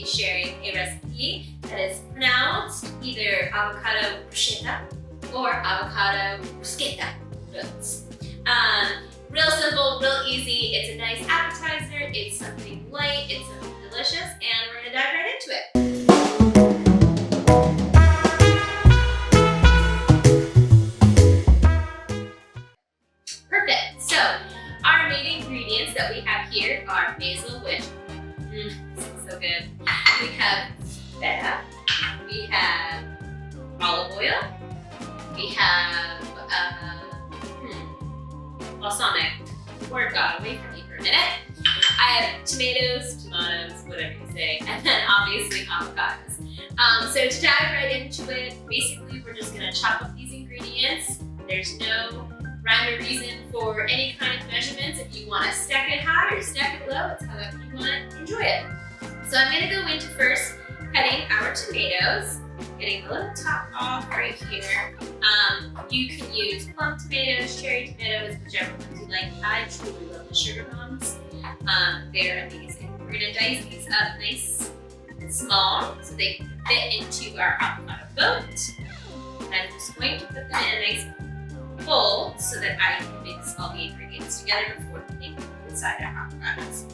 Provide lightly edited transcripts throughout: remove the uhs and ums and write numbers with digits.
sharing a recipe that is pronounced either avocado bruschetta or avocado Bruschetta Boats. Real simple, real easy. It's a nice appetizer. It's something light. It's something delicious, and we're gonna dive right into it. Perfect. So our main ingredients that we have here are basil, which smells so good. We have feta. We have olive oil. We have balsamic, or God, wait for me for a minute. I have tomatoes, whatever you say, and then obviously avocados. So to dive right into it, basically we're just gonna chop up these ingredients. There's no rhyme or reason for any kind of measurements. If you wanna stack it high or stack it low, it's however you wanna enjoy it. So I'm gonna go into first cutting our tomatoes, getting the little top off right here. You can use plum tomatoes, cherry tomatoes, whichever ones you like. I truly love the sugar plums. They're amazing. We're gonna dice these up nice and small so they can fit into our avocado boat. I'm just going to put them in a nice bowl so that I can mix all the ingredients together before putting them inside our avocados.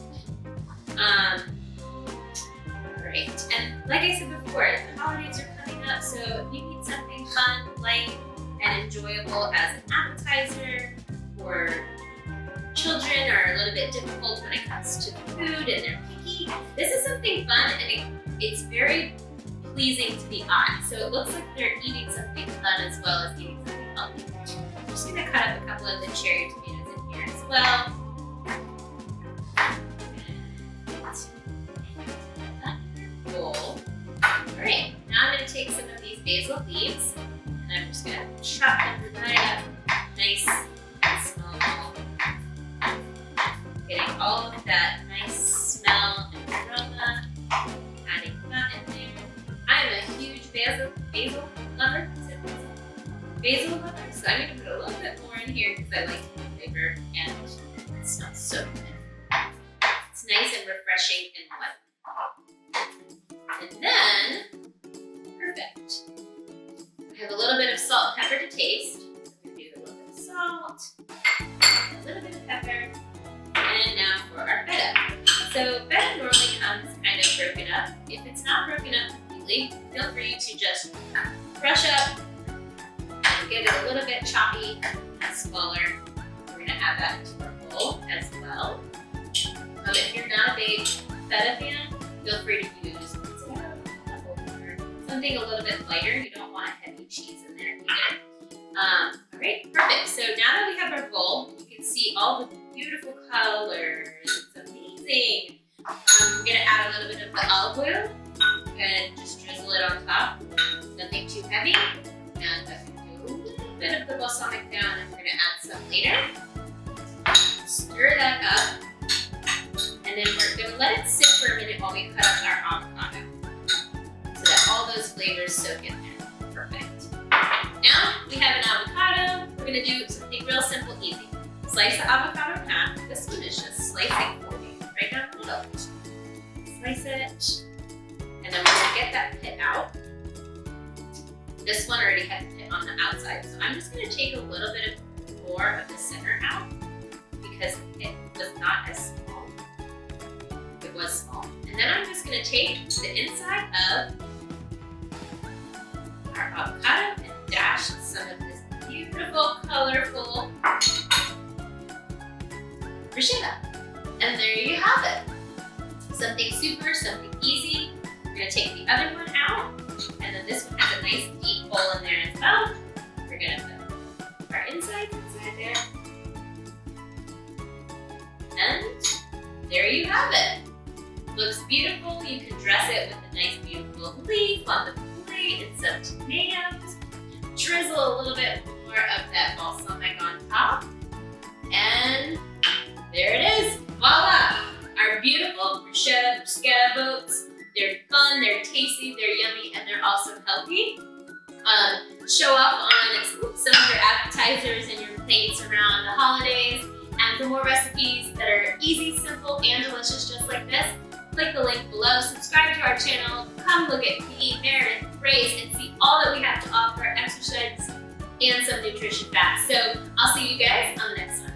Alright, and like I said before, the holidays are coming up, so if you need something fun, light, and enjoyable as an appetizer, or children are a little bit difficult when it comes to food and they're picky, this is something fun and it's very pleasing to the eye. So it looks like they're eating something fun as well as eating something healthy. I'm just going to cut up a couple of the cherry tomatoes in here as well. Bowl. Alright, now I'm going to take some of these basil leaves and I'm just going to chop them right up nice and small. Getting all of that nice smell and aroma, adding that in there. I'm a huge basil lover. Basil lover, so I'm going to put a little bit more in here because I like the flavor and it smells so good. It's nice and refreshing and wet. And then, perfect. I have a little bit of salt and pepper to taste. So I'm going to do a little bit of salt, a little bit of pepper, and now for our feta. So feta normally comes kind of broken up. If it's not broken up completely, feel free to just crush up and get it a little bit choppy and smaller. We're going to add that to our bowl as well. If you're not a big feta fan, feel free to use something a little bit lighter. You don't want a heavy cheese in there either. Alright, perfect. So now that we have our bowl, you can see all the beautiful colors. It's amazing. We're going to add a little bit of the olive oil and just drizzle it on top. Nothing too heavy. And I'm going to do a little bit of the balsamic down and we're going to add some later. Stir that up. And then we're going to let it sit for a minute while we cut up our avocado so that all those flavors soak in there. Perfect. Now we have an avocado. We're going to do something real simple, easy. Slice the avocado in half. This one is just slicing for me, right down the middle. Slice it. And then we're going to get that pit out. This one already had the pit on the outside, so I'm just going to take a little bit more of the center out because it was not as small. It was small. And then I'm just going to take the inside of our avocado and dash some of this beautiful, colorful bruschetta. And there you have it. Something super, something easy. We're going to take the other one out. And then this one has a nice deep hole in there as well. We're going to put our inside there. And there you have it. Looks beautiful. You can dress it with a nice beautiful leaf on the plate and some tomatoes. Drizzle a little bit more of that balsamic on top. And there it is. Voila! Our beautiful bruschetta boats. They're fun, they're tasty, they're yummy, and they're also healthy. Show off on some of your appetizers and your plates around the holidays. And for more recipes that are easy, simple, and delicious just like this, click the link below. Subscribe to our our channel. Come look at me, Meredith, Grace, and see all that we have to offer, exercise, and some nutrition facts. So I'll see you guys on the next one.